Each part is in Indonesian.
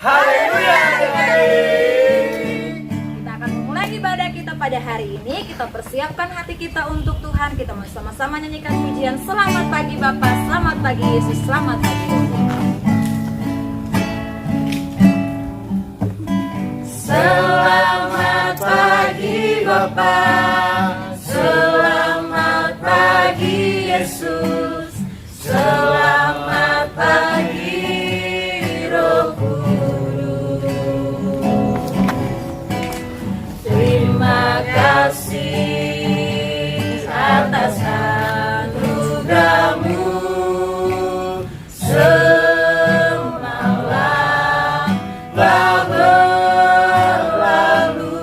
Haleluya. Kita akan memulai ibadah kita pada hari ini. Kita persiapkan hati kita untuk Tuhan. Kita mau sama-sama nyanyikan pujian Selamat Pagi Bapa, Selamat Pagi Yesus, Selamat Pagi Tuhan. Selamat pagi Bapa, selamat pagi Yesus, selamat pagi Roh Kudus. Terima kasih atas anugerah-Mu. Semalam telah berlalu,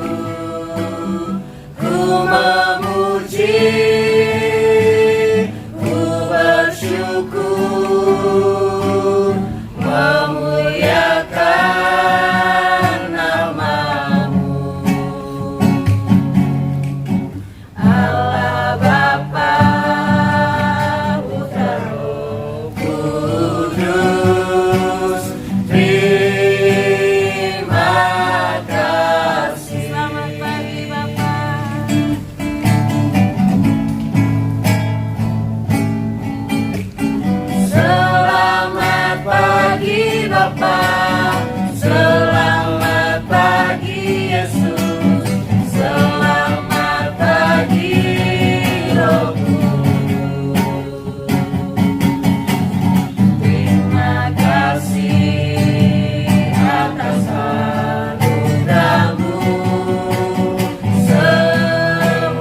ku memuji, ku bersyukur, memuliakan nama-Mu. Allah Bapa, Putra, Roh Kudus, terima kasih. Selamat pagi Bapa. Selamat pagi Bapa, selamat pagi Yesus, selamat pagi Roh Kudus. Terima kasih atas anugerah-Mu. Semalam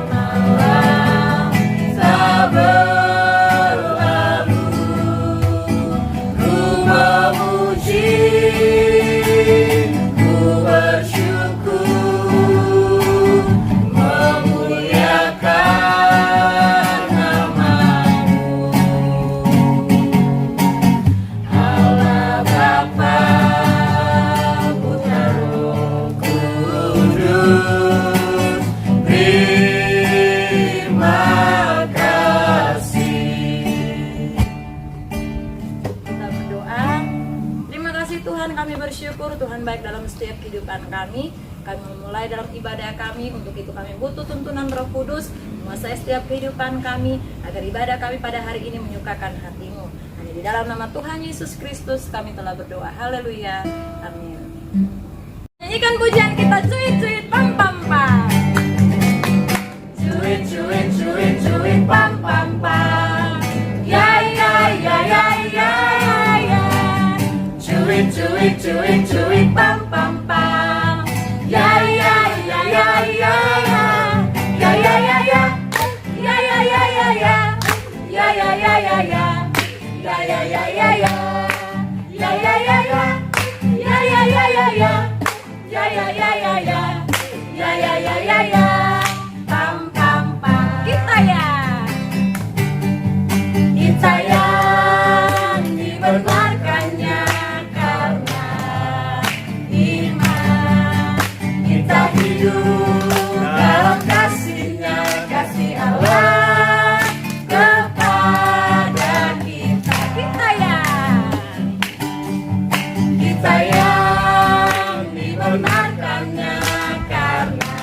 tak berlalu, ku memuji, ku bersyukur, memuliakan nama-Mu. Allah Bapa, Putra, Roh Kudus, terima kasih. Kita berdoa. Terima kasih Tuhan, kami bersyukur Tuhan baik dalam setiap kehidupan kami. Kami memulai dalam ibadah kami. Untuk itu kami butuh tuntunan Roh Kudus menguasai setiap kehidupan kami, agar ibadah kami pada hari ini menyukakan hati-Mu. Hanya di dalam nama Tuhan Yesus Kristus kami telah berdoa. Haleluya. Amin. Nyanyikan pujian kita, cuit-cuit pam pam pam. Cuit, cuit, cuit, cuit, pam, pam, pam. Ya, ya, ya, ya, ya, ya. Cuit, cuit, cuit, cuit, pam, pam, pam. Ya, ya, ya, ya, ya, ya. Ya, ya, ya, ya. Ya, ya, ya, ya, ya. Ya, ya, ya, ya, ya. Ya, ya, ya, ya, ya. Ya, ya, ya, ya. Ya, ya, ya, ya, ya. Ya, ya, ya, ya, ya. Ya, ya, ya, ya, ya. Pam, pam, pam. Kita ya. Kita yang dibenarkannya karena iman. Kita hidup dalam kasih-Nya, kasih Allah kepada kita. Kita ya. Kita yang dibenarkannya karena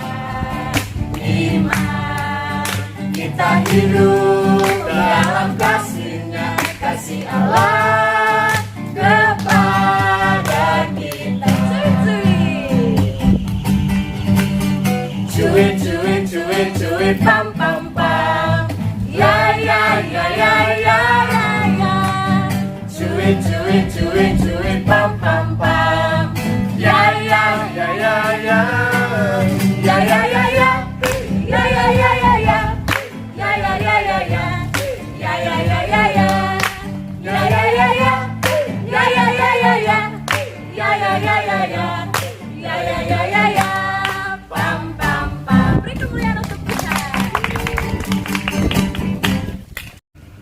iman. Kita hidup dalam kasih-Nya, kasih Allah kepada kita. Cuit, cuit, cuit, cuit, pam, pam, pam. Ya, ya, ya, ya, ya, ya. Cuit, cuit, cuit, cuit, pam, pam, pam. Ya, ya, ya, ya, ya. Ya, ya, ya, ya. Ya, ya, ya, ya, ya. Ya, ya, ya, ya, ya. Ya, ya, ya, ya, ya. Ya, ya, ya, ya. Ya, ya, ya, ya, ya. Ya, ya, ya, ya, ya. Ya, ya, ya, ya, ya. Pam, pam, pam. Beri kemuliaan untuk Tuhan.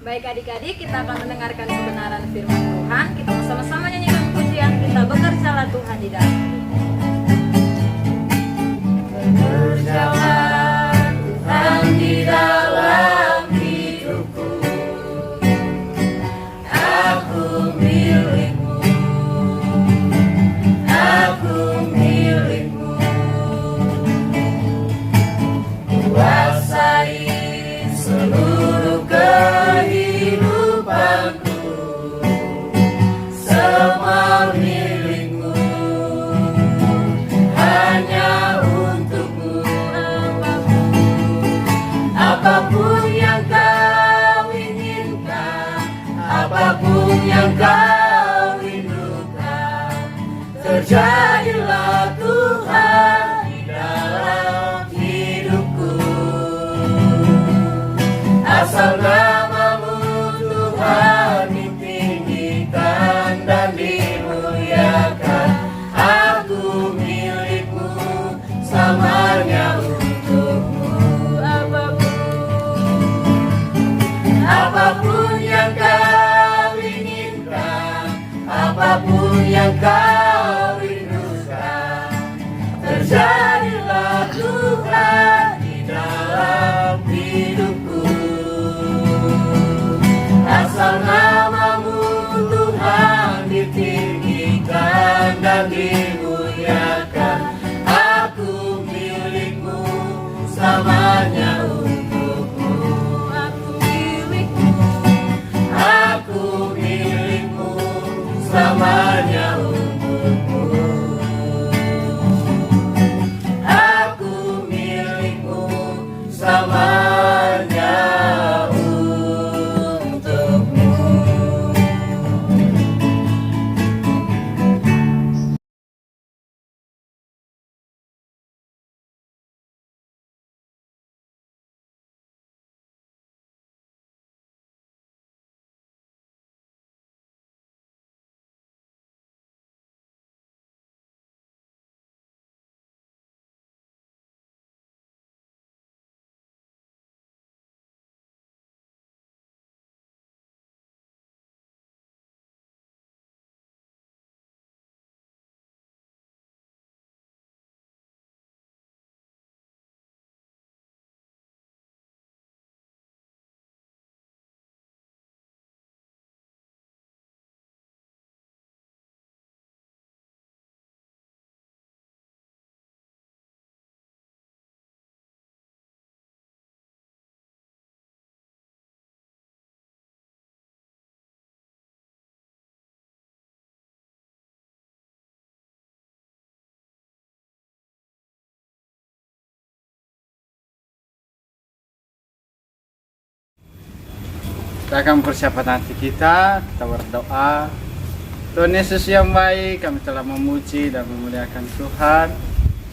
Baik adik-adik, kita akan mendengarkan kebenaran firman Tuhan. Kita sama-sama nyanyikan pujian. Kita bekerjalah Tuhan di dalam. Berjalan Tuhan di dalam hidupku. Aku milik-Mu. apapun yang kau rindukan, terjadilah Tuhan di dalam hidupku. Asal namamu Tuhan ditinggikan dan dimuliakan, aku milikmu, selamanya untukmu. Apapun yang kau inginkan, apapun yang kau rindukan, terjadilah Tuhan di dalam hidupku. Asal namamu Tuhan ditinggikan dan dimuliakan, aku milikmu, selamanya untukmu. Aku milikmu, selamanya untukmu. Aku milikmu, selamanya untukmu. Kita akan persiapan hati kita berdoa. Tuhan Yesus yang baik, kami telah memuji dan memuliakan Tuhan.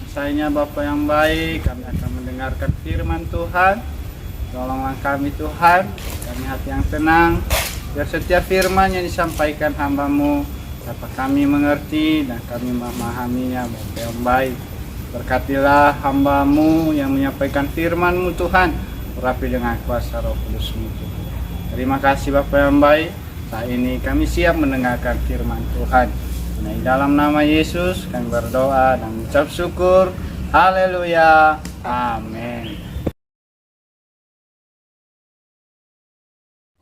Sayangnya Bapa yang baik, kami akan mendengarkan firman Tuhan. Tolonglah kami Tuhan, kami hati yang tenang, biar setiap firman yang disampaikan hamba-Mu dapat kami mengerti dan kami memahaminya. Bapa yang baik, berkatilah hamba-Mu yang menyampaikan firman-Mu Tuhan, urapi dengan kuasa Roh Kudus-Mu Tuhan. Terima kasih Bapa yang baik, saat ini kami siap mendengarkan firman Tuhan. Nah, di dalam nama Yesus kami berdoa dan mengucap syukur. Haleluya. Amin.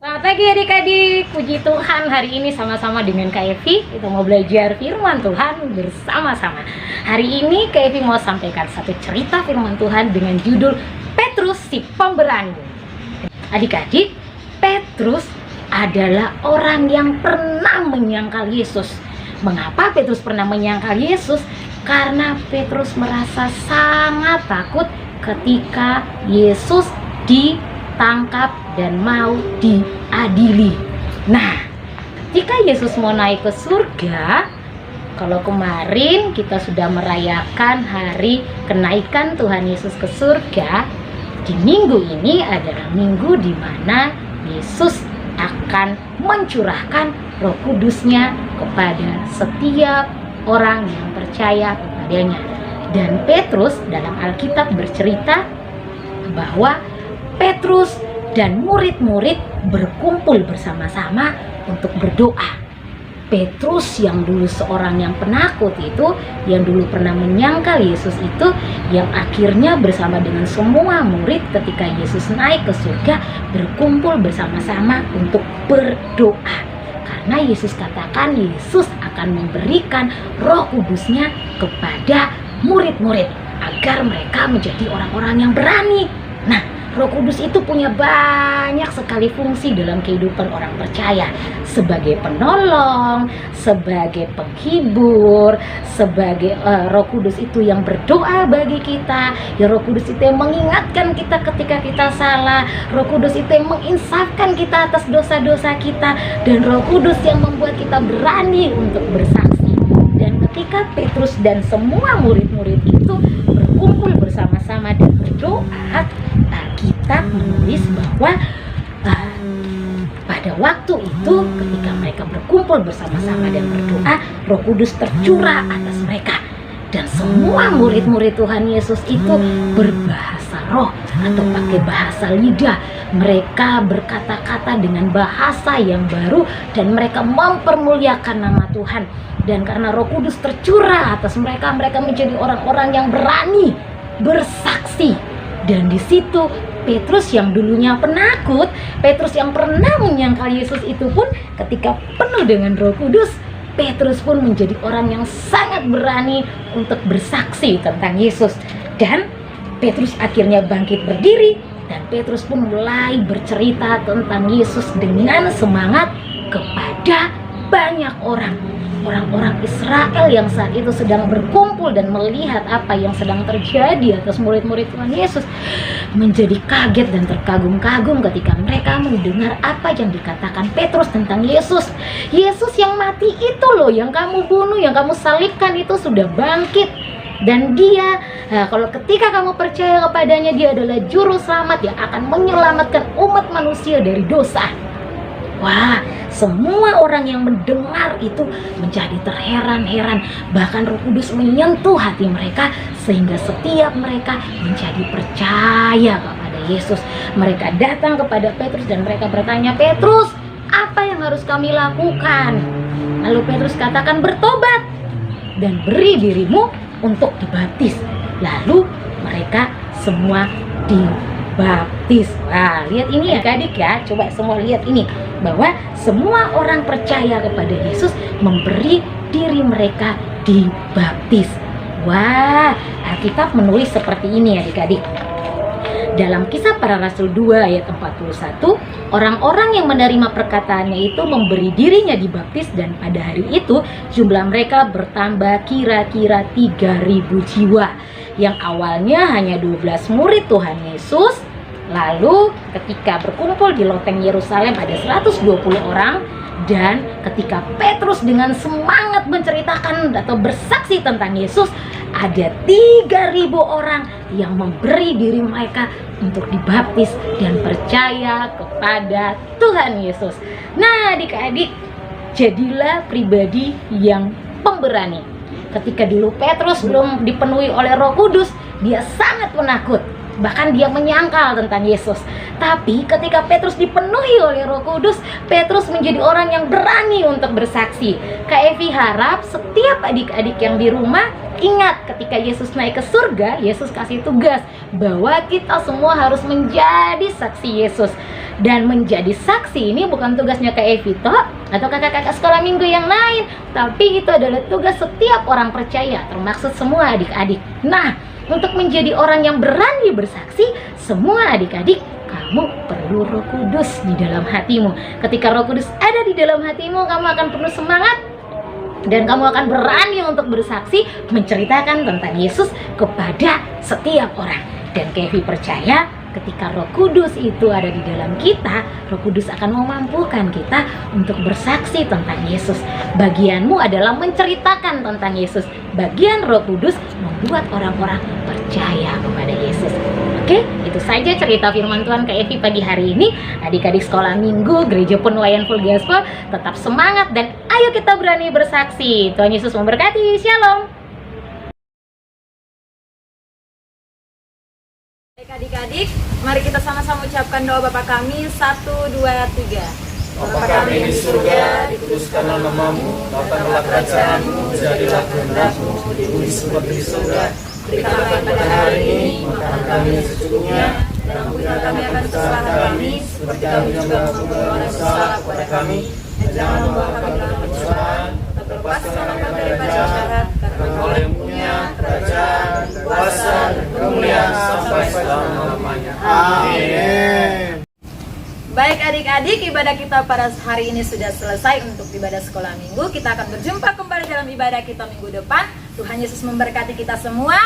Selamat pagi adik-adik, puji Tuhan hari ini sama-sama dengan Kak Evi kita mau belajar firman Tuhan bersama-sama. Hari ini Kak Evi mau sampaikan satu cerita firman Tuhan dengan judul Petrus si Pemberani. Adik-adik, Petrus adalah orang yang pernah menyangkal Yesus. Mengapa Petrus pernah menyangkal Yesus? Karena Petrus merasa sangat takut ketika Yesus ditangkap dan mau diadili. Nah, ketika Yesus mau naik ke surga, kalau kemarin kita sudah merayakan hari kenaikan Tuhan Yesus ke surga, di minggu ini adalah minggu di mana Yesus akan mencurahkan Roh Kudus-Nya kepada setiap orang yang percaya kepadanya. Dan Petrus dalam Alkitab bercerita bahwa Petrus dan murid-murid berkumpul bersama-sama untuk berdoa. Petrus yang dulu seorang yang penakut itu, yang dulu pernah menyangkal Yesus itu, yang akhirnya bersama dengan semua murid ketika Yesus naik ke surga berkumpul bersama-sama untuk berdoa. Karena Yesus katakan Yesus akan memberikan Roh Kudus-Nya kepada murid-murid agar mereka menjadi orang-orang yang berani. Nah, Roh Kudus itu punya banyak sekali fungsi dalam kehidupan orang percaya, sebagai penolong, sebagai penghibur, sebagai Roh Kudus itu yang berdoa bagi kita, ya Roh Kudus itu yang mengingatkan kita ketika kita salah, Roh Kudus itu yang menginsafkan kita atas dosa-dosa kita, dan Roh Kudus yang membuat kita berani untuk bersaksi. Dan ketika Petrus dan semua murid-murid itu berkumpul bersama-sama dan berdoa, Alkitab menulis bahwa pada waktu itu ketika mereka berkumpul bersama-sama dan berdoa, Roh Kudus tercurah atas mereka. Dan semua murid-murid Tuhan Yesus itu berbahasa roh atau pakai bahasa lidah. Mereka berkata-kata dengan bahasa yang baru dan mereka mempermuliakan nama Tuhan. Dan karena Roh Kudus tercurah atas mereka, mereka menjadi orang-orang yang berani bersaksi. Dan di situ Petrus yang dulunya penakut, Petrus yang pernah menyangkal Yesus itu pun ketika penuh dengan Roh Kudus, Petrus pun menjadi orang yang sangat berani untuk bersaksi tentang Yesus. Dan Petrus akhirnya bangkit berdiri dan Petrus pun mulai bercerita tentang Yesus dengan semangat kepada banyak orang. Orang-orang Israel yang saat itu sedang berkumpul dan melihat apa yang sedang terjadi atas murid-murid Tuhan Yesus menjadi kaget dan terkagum-kagum ketika mereka mendengar apa yang dikatakan Petrus tentang Yesus. Yesus yang mati itu loh, yang kamu bunuh, yang kamu salibkan itu sudah bangkit. Dan dia, kalau ketika kamu percaya kepadanya, dia adalah juru selamat yang akan menyelamatkan umat manusia dari dosa. Wah, semua orang yang mendengar itu menjadi terheran-heran. Bahkan Roh Kudus menyentuh hati mereka sehingga setiap mereka menjadi percaya kepada Yesus. Mereka datang kepada Petrus dan mereka bertanya, "Petrus, apa yang harus kami lakukan?" Lalu Petrus katakan, "Bertobat dan beri dirimu untuk dibaptis." Lalu mereka semua dibaptis. Wah, lihat ini ya adik ya, coba semua lihat ini, bahwa semua orang percaya kepada Yesus memberi diri mereka dibaptis. Wah, Alkitab menulis seperti ini adik-adik. Dalam Kisah Para Rasul 2 ayat 41, orang-orang yang menerima perkataannya itu memberi dirinya dibaptis, dan pada hari itu jumlah mereka bertambah kira-kira 3.000 jiwa. Yang awalnya hanya 12 murid Tuhan Yesus, lalu ketika berkumpul di loteng Yerusalem ada 120 orang. Dan ketika Petrus dengan semangat menceritakan atau bersaksi tentang Yesus, ada 3.000 orang yang memberi diri mereka untuk dibaptis dan percaya kepada Tuhan Yesus. Nah adik-adik, jadilah pribadi yang pemberani. Ketika dulu Petrus belum dipenuhi oleh Roh Kudus, dia sangat penakut. Bahkan dia menyangkal tentang Yesus. Tapi ketika Petrus dipenuhi oleh Roh Kudus, Petrus menjadi orang yang berani untuk bersaksi. Kak Evi harap setiap adik-adik yang di rumah ingat, ketika Yesus naik ke surga, Yesus kasih tugas bahwa kita semua harus menjadi saksi Yesus. Dan menjadi saksi ini bukan tugasnya Kak Evi toh atau kakak-kakak sekolah minggu yang lain, tapi itu adalah tugas setiap orang percaya, termaksud semua adik-adik. Nah, untuk menjadi orang yang berani bersaksi, semua adik-adik, kamu perlu Roh Kudus di dalam hatimu. Ketika Roh Kudus ada di dalam hatimu, kamu akan penuh semangat dan kamu akan berani untuk bersaksi, menceritakan tentang Yesus kepada setiap orang. Dan Kevi percaya ketika Roh Kudus itu ada di dalam kita, Roh Kudus akan memampukan kita untuk bersaksi tentang Yesus. Bagianmu adalah menceritakan tentang Yesus. Bagian Roh Kudus membuat orang-orang percaya kepada Yesus. Oke, itu saja cerita firman Tuhan Kak Evi pagi hari ini. Adik-adik sekolah minggu Gereja Penilaian Full Gospel, tetap semangat dan ayo kita berani bersaksi. Tuhan Yesus memberkati. Shalom. Baik adik-adik, mari kita sama-sama ucapkan doa Bapa kami. 1, 2, 3. Bapa kami di surga, dikuduskanlah namamu, datanglah kerajaanmu, jadilah kehendakmu di bumi seperti di surga. Berikanlah kami pada hari ini makanan kami yang secukupnya, dan ampunilah kami akan kesalahan kami, seperti kami juga mengampuni orang yang bersalah kepada kami. Dan jangan membawa kami dalam pencobaan, tetapi lepaskanlah kami dari jahat, karena Engkau yang punya kerajaan, kuasa, dan kemuliaan sampai selama-lamanya. Amin. Baik adik-adik, ibadah kita pada hari ini sudah selesai untuk ibadah sekolah minggu. Kita akan berjumpa kembali dalam ibadah kita minggu depan. Tuhan Yesus memberkati kita semua.